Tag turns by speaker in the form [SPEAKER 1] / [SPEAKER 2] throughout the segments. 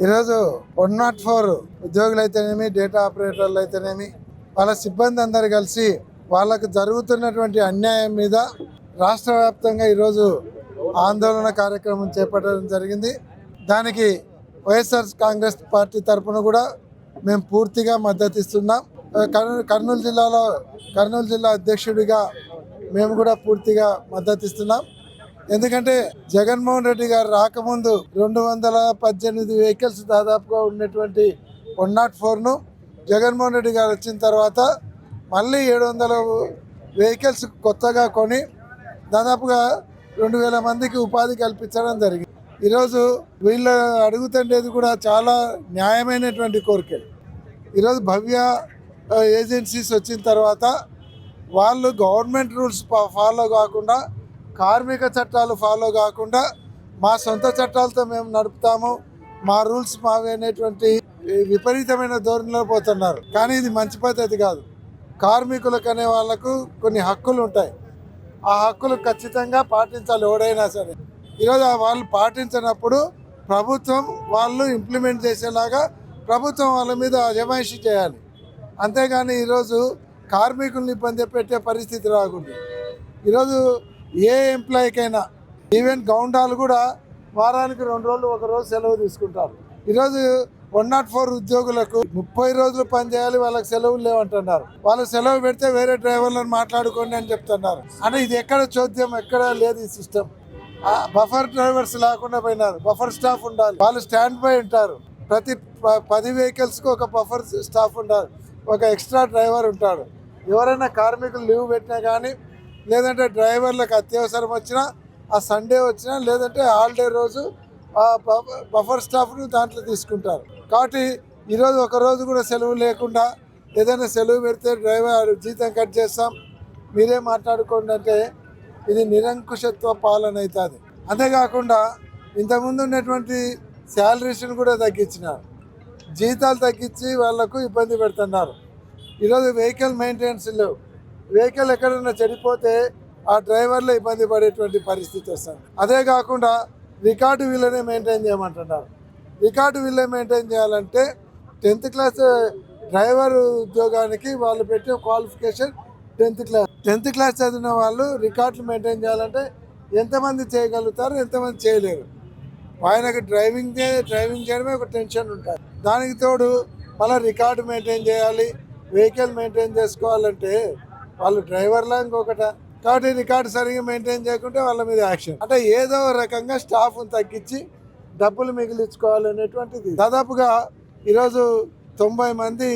[SPEAKER 1] ఈరోజు 104 ఉద్యోగులు అయితేనేమి, డేటా ఆపరేటర్లు అయితేనేమి, వాళ్ళ సిబ్బంది అందరు కలిసి వాళ్ళకు జరుగుతున్నటువంటి అన్యాయం మీద రాష్ట్ర వ్యాప్తంగా ఈరోజు ఆందోళన కార్యక్రమం చేపట్టడం జరిగింది. దానికి వైఎస్ఆర్ కాంగ్రెస్ పార్టీ తరఫున కూడా మేము పూర్తిగా మద్దతు ఇస్తున్నాం. కర్నూలు జిల్లా అధ్యక్షుడిగా మేము కూడా పూర్తిగా మద్దతు ఇస్తున్నాం. ఎందుకంటే జగన్మోహన్ రెడ్డి గారు రాకముందు 218 వెహికల్స్ దాదాపుగా ఉన్నటువంటి 104ను జగన్మోహన్ రెడ్డి గారు వచ్చిన తర్వాత మళ్ళీ 700 వెహికల్స్ కొత్తగా కొని దాదాపుగా 2000 మందికి ఉపాధి కల్పించడం జరిగింది. ఈరోజు వీళ్ళు అడుగుతుండేది కూడా చాలా న్యాయమైనటువంటి కోరికలు. ఈరోజు భవ్య ఏజెన్సీస్ వచ్చిన తర్వాత వాళ్ళు గవర్నమెంట్ రూల్స్ ఫాలో కాకుండా, కార్మిక చట్టాలు ఫాలో కాకుండా మా సొంత చట్టాలతో మేము నడుపుతాము, మా రూల్స్ మావి అనేటువంటి విపరీతమైన ధోరణిలో పోతున్నారు. కానీ ఇది మంచి పద్ధతి కాదు. కార్మికులకు అనే వాళ్ళకు కొన్ని హక్కులు ఉంటాయి. ఆ హక్కులు ఖచ్చితంగా పాటించాలి ఎవడైనా సరే. ఈరోజు వాళ్ళు పాటించినప్పుడు ప్రభుత్వం వాళ్ళు ఇంప్లిమెంట్ చేసేలాగా ప్రభుత్వం వాళ్ళ మీద అజమాయిషీ చేయాలి. అంతేగాని ఈరోజు కార్మికుల్ని ఇబ్బంది పెట్టే పరిస్థితి రాకూడదు. ఈరోజు ఏ ఎంప్లాయీకైనా, ఈవెన్ గౌండాలు కూడా వారానికి 2 రోజులు 1 రోజు సెలవు తీసుకుంటారు. ఈరోజు 104 ఉద్యోగులకు 30 రోజులు పనిచేయాలి, వాళ్ళకి సెలవులు లేవంటున్నారు. వాళ్ళు సెలవు పెడితే వేరే డ్రైవర్లను మాట్లాడుకోండి అని చెప్తున్నారు. అంటే ఇది ఎక్కడ చోద్యం, ఎక్కడ లేదు ఈ సిస్టమ్. బఫర్ డ్రైవర్స్ లేకుండా పోయినారు. బఫర్ స్టాఫ్ ఉండాలి, వాళ్ళు స్టాండ్ బై ఉంటారు. ప్రతి 10 వెహికల్స్కి ఒక బఫర్ స్టాఫ్ ఉండాలి, ఒక ఎక్స్ట్రా డ్రైవర్ ఉంటాడు. ఎవరైనా కార్మికులు లీవ్ పెట్టినా కానీ, లేదంటే డ్రైవర్లకు అత్యవసరం వచ్చినా, ఆ సండే వచ్చినా, లేదంటే హాలిడే రోజు ఆ బఫర్ స్టాఫ్ను దాంట్లో తీసుకుంటారు. కాబట్టి ఈరోజు 1 రోజు కూడా సెలవు లేకుండా ఏదైనా సెలవు పెడితే డ్రైవర్ జీతం కట్ చేస్తాం, మీరే మాట్లాడుకోండి అంటే ఇది నిరంకుశత్వ పాలన అవుతుంది. అంతేకాకుండా ఇంతకుముందు ఉన్నటువంటి శాలరీస్ని కూడా తగ్గించినారు, జీతాలు తగ్గించి వాళ్లకు ఇబ్బంది పెడుతున్నారు. ఈరోజు వెహికల్ మెయింటెనెన్స్ లేవు. వెహికల్ ఎక్కడైనా చెడిపోతే ఆ డ్రైవర్లే ఇబ్బంది పడేటువంటి పరిస్థితి వస్తుంది. అదే కాకుండా రికార్డు వీళ్ళనే మెయింటైన్ చేయమంటున్నారు. రికార్డు వీళ్ళే మెయింటైన్ చేయాలంటే 10th క్లాస్ డ్రైవర్ ఉద్యోగానికి వాళ్ళు పెట్టే క్వాలిఫికేషన్ 10th క్లాస్ చదివిన వాళ్ళు రికార్డులు మెయింటైన్ చేయాలంటే ఎంతమంది చేయగలుగుతారు, ఎంతమంది చేయలేరు. ఆయనకు డ్రైవింగ్ చేయడమే ఒక టెన్షన్ ఉంటుంది. దానికి తోడు మళ్ళీ రికార్డు మెయింటైన్ చేయాలి, వెహికల్ మెయింటైన్ చేసుకోవాలంటే వాళ్ళు డ్రైవర్లా ఇంకొకట. కాబట్టి రికార్డు సరిగ్గా మెయింటైన్ చేయకుంటే వాళ్ళ మీద యాక్షన్. అంటే ఏదో రకంగా స్టాఫ్ను తగ్గించి డబ్బులు మిగిలించుకోవాలనేటువంటిది. దాదాపుగా ఈరోజు 90 మంది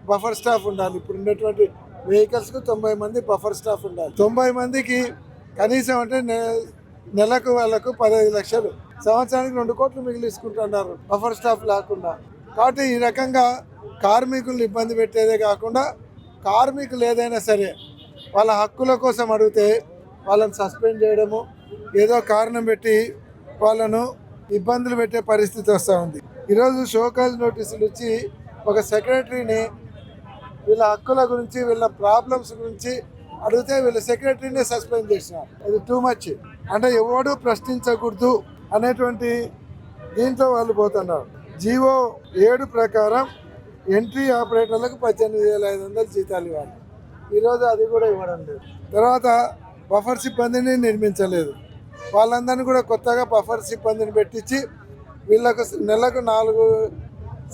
[SPEAKER 1] బఫర్ స్టాఫ్ ఉండాలి. ఇప్పుడు ఉన్నటువంటి వెహికల్స్కు 90 మంది బఫర్ స్టాఫ్ ఉండాలి. 90 మందికి కనీసం అంటే నెలకు వాళ్ళకు 15 లక్షలు, సంవత్సరానికి 2 కోట్లు మిగిలించుకుంటున్నారు బఫర్ స్టాఫ్ లేకుండా. కాబట్టి ఈ రకంగా కార్మికులను ఇబ్బంది పెట్టేదే కాకుండా, కార్మికులు ఏదైనా సరే వాళ్ళ హక్కుల కోసం అడిగితే వాళ్ళని సస్పెండ్ చేయడము, ఏదో కారణం పెట్టి వాళ్ళను ఇబ్బందులు పెట్టే పరిస్థితి వస్తూ ఉంది. ఈరోజు షోకాజ్ నోటీసులు ఇచ్చి ఒక సెక్రటరీని వీళ్ళ హక్కుల గురించి, వీళ్ళ ప్రాబ్లమ్స్ గురించి అడిగితే వీళ్ళ సెక్రటరీనే సస్పెండ్ చేసినారు. ఇది టూ మచ్. అంటే ఎవడు ప్రశ్నించకూడదు అనేటువంటి దీంట్లో వాళ్ళు పోతున్నారు. జీవో 7 ప్రకారం ఎంట్రీ ఆపరేటర్లకు 18,500 జీతాలు ఇవ్వాలి. ఈరోజు అది కూడా ఇవ్వడం లేదు. తర్వాత బఫర్ సిబ్బందిని నిర్మించలేదు. వాళ్ళందరినీ కూడా కొత్తగా బఫర్ సిబ్బందిని పెట్టించి వీళ్ళకు నెలకు 4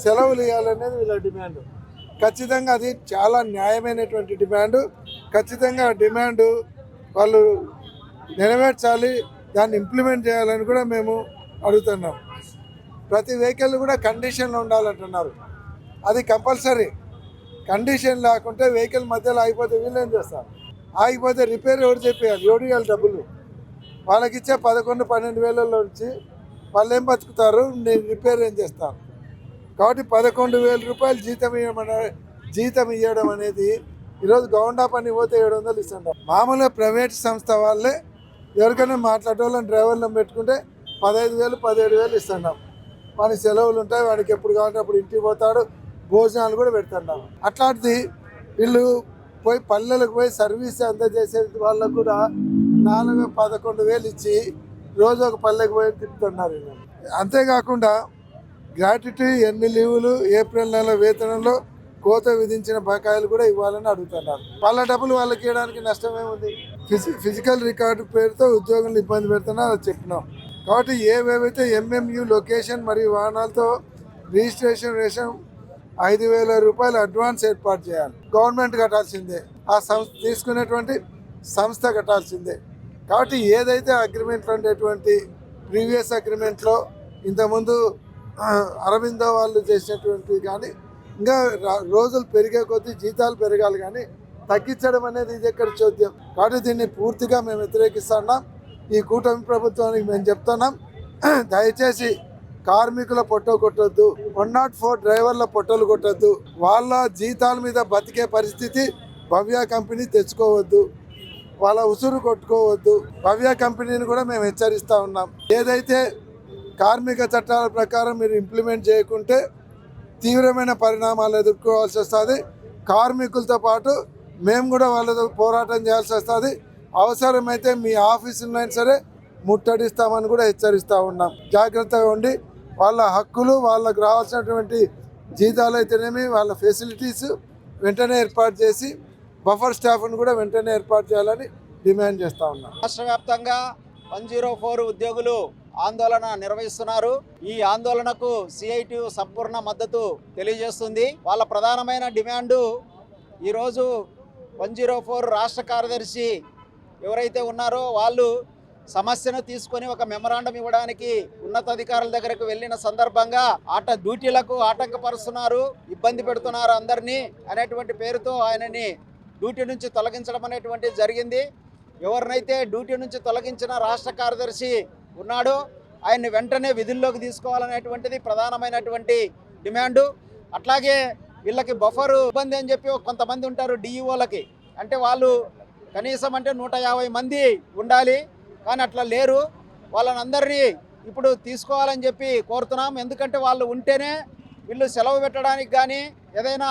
[SPEAKER 1] సెలవులు ఇవ్వాలనేది వీళ్ళ డిమాండ్. ఖచ్చితంగా అది చాలా న్యాయమైనటువంటి డిమాండు. ఖచ్చితంగా ఆ డిమాండు వాళ్ళు నెరవేర్చాలి, దాన్ని ఇంప్లిమెంట్ చేయాలని కూడా మేము అడుగుతున్నాం. ప్రతి వెహికల్ కూడా కండిషన్లో ఉండాలంటున్నారు. అది కంపల్సరీ. కండిషన్ లేకుంటే వెహికల్ మధ్యలో ఆగిపోతే వీళ్ళు ఏం చేస్తారు? ఆగిపోతే రిపేర్ ఎవరు చెప్పేయాలి, ఎవరు ఇవ్వాలి డబ్బులు? వాళ్ళకి ఇచ్చే 11-12 వేలలో నుంచి వాళ్ళు ఏం బతుకుతారు, నేను రిపేర్ ఏం చేస్తాను? కాబట్టి 11,000 రూపాయలు జీతం ఇవ్వడం అనేది ఈరోజు గౌండా పని పోతే 700 ఇస్తున్నారు. మామూలుగా ప్రైవేట్ సంస్థ వాళ్ళే ఎవరికైనా మాట్లాడేవాళ్ళని డ్రైవర్లను పెట్టుకుంటే 15,000 17,000 ఇస్తున్నాం. వాడికి సెలవులు ఉంటాయి, వాడికి ఎప్పుడు కావాలంటే అప్పుడు ఇంటికి పోతాడు, భోజనాలు కూడా పెడుతున్నాం. అట్లాంటిది వీళ్ళు పోయి పల్లెలకు పోయి సర్వీస్ అందజేసే వాళ్ళకు కూడా 4-11,000 ఇచ్చి రోజు ఒక పల్లెకి పోయి తిప్పుతున్నారు. అంతేకాకుండా గ్రాట్యుటీ 8 లీవులు ఏప్రిల్ నెల వేతనంలో కోత విధించిన బకాయిలు కూడా ఇవ్వాలని అడుగుతున్నారు. వాళ్ళ డబ్బులు వాళ్ళకి ఇవ్వడానికి నష్టమేముంది? ఫిజికల్ రికార్డు పేరుతో ఉద్యోగులు ఇబ్బంది పెడుతున్నారు అది చెప్పినాం. కాబట్టి ఏవేవైతే ఎంఎంయు లొకేషన్ మరియు వాహనాలతో రిజిస్ట్రేషన్ రేషన్ 5,000 రూపాయలు అడ్వాన్స్ ఏర్పాటు చేయాలి. గవర్నమెంట్ కట్టాల్సిందే, ఆ సంస్థ తీసుకునేటువంటి సంస్థ కట్టాల్సిందే. కాబట్టి ఏదైతే అగ్రిమెంట్లో ఉండేటువంటి ప్రీవియస్ అగ్రిమెంట్లో ఇంతకుముందు అరవిందో వాళ్ళు చేసినటువంటి కానీ ఇంకా రోజులు పెరిగే కొద్దీ జీతాలు పెరగాలి కానీ తగ్గించడం అనేది ఇది ఎక్కడ చోద్యం. కాబట్టి దీన్ని పూర్తిగా మేము వ్యతిరేకిస్తున్నాం. ఈ కూటమి ప్రభుత్వానికి మేము చెప్తున్నాం, దయచేసి కార్మికుల పొట్ట కొట్టొద్దు, 104 డ్రైవర్ల పొట్టలు కొట్టొద్దు, వాళ్ళ జీతాల మీద బతికే పరిస్థితి భవ్య కంపెనీ తెచ్చుకోవద్దు, వాళ్ళ ఉసురు కొట్టుకోవద్దు. భవ్య కంపెనీని కూడా మేము హెచ్చరిస్తూ ఉన్నాం. ఏదైతే కార్మిక చట్టాల ప్రకారం మీరు ఇంప్లిమెంట్ చేయకుంటే తీవ్రమైన పరిణామాలు ఎదుర్కోవాల్సి వస్తుంది. కార్మికులతో పాటు మేము కూడా వాళ్ళతో పోరాటం చేయాల్సి వస్తుంది. అవసరమైతే మీ ఆఫీసులైనా సరే ముట్టడిస్తామని కూడా హెచ్చరిస్తూ ఉన్నాం. జాగ్రత్తగా ఉండి వాళ్ళ హక్కులు, వాళ్ళకు రావాల్సినటువంటి జీతాలు అయితేనేమి, వాళ్ళ ఫెసిలిటీస్ వెంటనే ఏర్పాటు చేసి బఫర్ స్టాఫ్ను కూడా వెంటనే ఏర్పాటు చేయాలని డిమాండ్ చేస్తూ ఉన్నాం.
[SPEAKER 2] రాష్ట్ర వ్యాప్తంగా 104 ఉద్యోగులు ఆందోళన నిర్వహిస్తున్నారు. ఈ ఆందోళనకు సిఐటి సంపూర్ణ మద్దతు తెలియజేస్తుంది. వాళ్ళ ప్రధానమైన డిమాండు ఈరోజు 104 రాష్ట్ర కార్యదర్శి ఎవరైతే ఉన్నారో వాళ్ళు సమస్యను తీసుకొని ఒక మెమరాండం ఇవ్వడానికి ఉన్నతాధికారుల దగ్గరకు వెళ్ళిన సందర్భంగా డ్యూటీలకు ఆటంకపరుస్తున్నారు, ఇబ్బంది పెడుతున్నారు అందరినీ అనేటువంటి పేరుతో ఆయనని డ్యూటీ నుంచి తొలగించడం అనేటువంటిది జరిగింది. ఎవరినైతే డ్యూటీ నుంచి తొలగించిన రాష్ట్ర కార్యదర్శి ఉన్నాడో ఆయన్ని వెంటనే విధుల్లోకి తీసుకోవాలనేటువంటిది ప్రధానమైనటువంటి డిమాండు. అట్లాగే వీళ్ళకి బఫరు ఇబ్బంది అని చెప్పి కొంతమంది ఉంటారు డిఈఓలకి, అంటే వాళ్ళు కనీసం అంటే 150 మంది ఉండాలి, కానీ అట్లా లేరు. వాళ్ళని అందరినీ ఇప్పుడు తీసుకోవాలని చెప్పి కోరుతున్నాం. ఎందుకంటే వాళ్ళు ఉంటేనే వీళ్ళు సెలవు పెట్టడానికి కానీ ఏదైనా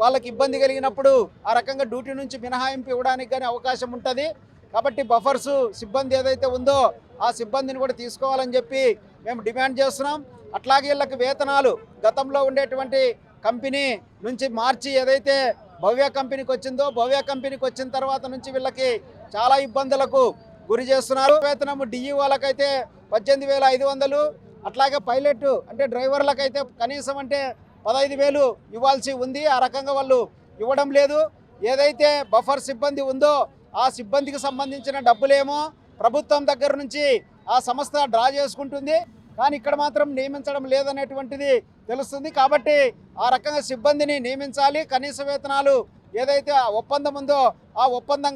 [SPEAKER 2] వాళ్ళకి ఇబ్బంది కలిగినప్పుడు ఆ రకంగా డ్యూటీ నుంచి మినహాయింపు ఇవ్వడానికి కానీ అవకాశం ఉంటుంది. కాబట్టి బఫర్స్ సిబ్బంది ఏదైతే ఉందో ఆ సిబ్బందిని కూడా తీసుకోవాలని చెప్పి మేము డిమాండ్ చేస్తున్నాం. అట్లాగే వీళ్ళకి వేతనాలు గతంలో ఉండేటువంటి కంపెనీ నుంచి మార్చి ఏదైతే భవ్య కంపెనీకి వచ్చిందో, భవ్య కంపెనీకి వచ్చిన తర్వాత నుంచి వీళ్ళకి చాలా ఇబ్బందులకు గురి చేస్తున్నారు. వేతనము డిఈఓలకైతే 18,500, అట్లాగే పైలట్ అంటే డ్రైవర్లకైతే కనీసం అంటే 15,000 ఇవ్వాల్సి ఉంది. ఆ రకంగా వాళ్ళు ఇవ్వడం లేదు. ఏదైతే బఫర్ సిబ్బంది ఉందో ఆ సిబ్బందికి సంబంధించిన డబ్బులేమో ప్రభుత్వం దగ్గర నుంచి ఆ సంస్థ డ్రా చేసుకుంటుంది, కానీ ఇక్కడ మాత్రం నియమించడం లేదనేటువంటిది తెలుస్తుంది. కాబట్టి ఆ రకంగా సిబ్బందిని నియమించాలి. కనీస వేతనాలు ఏదైతే ఒప్పందం ఉందో ఆ ఒప్పందం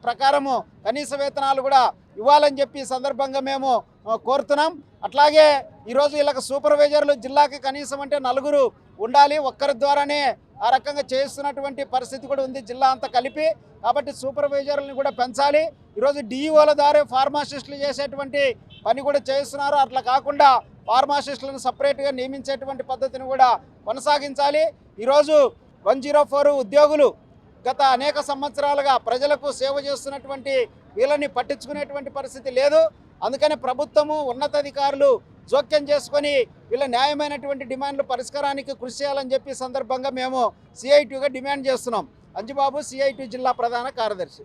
[SPEAKER 2] ప్రకారము కనీస వేతనాలు కూడా ఇవ్వాలని చెప్పి సందర్భంగా మేము కోరుతున్నాం. అట్లాగే ఈరోజు వీళ్ళకి సూపర్వైజర్లు జిల్లాకి కనీసం అంటే 4 ఉండాలి, ఒక్కరి ద్వారానే ఆ రకంగా చేస్తున్నటువంటి పరిస్థితి కూడా ఉంది జిల్లా అంతా కలిపి. కాబట్టి సూపర్వైజర్లను కూడా పెంచాలి. ఈరోజు డిఈఓల ద్వారా ఫార్మాసిస్టులు చేసేటువంటి పని కూడా చేస్తున్నారు. అట్లా కాకుండా ఫార్మాసిస్టులను సపరేట్గా నియమించేటువంటి పద్ధతిని కూడా కొనసాగించాలి. ఈరోజు 104 ఉద్యోగులు గత అనేక సంవత్సరాలుగా ప్రజలకు సేవ చేస్తున్నటువంటి వీళ్ళని పట్టించుకునేటువంటి పరిస్థితి లేదు. అందుకని ప్రభుత్వము, ఉన్నతాధికారులు జోక్యం చేసుకొని వీళ్ళ న్యాయమైనటువంటి డిమాండ్లు పరిష్కారానికి కృషి చేయాలని చెప్పి సందర్భంగా మేము సిఐటిగా డిమాండ్ చేస్తున్నాం. అంజుబాబు, సిఐటి జిల్లా ప్రధాన కార్యదర్శి.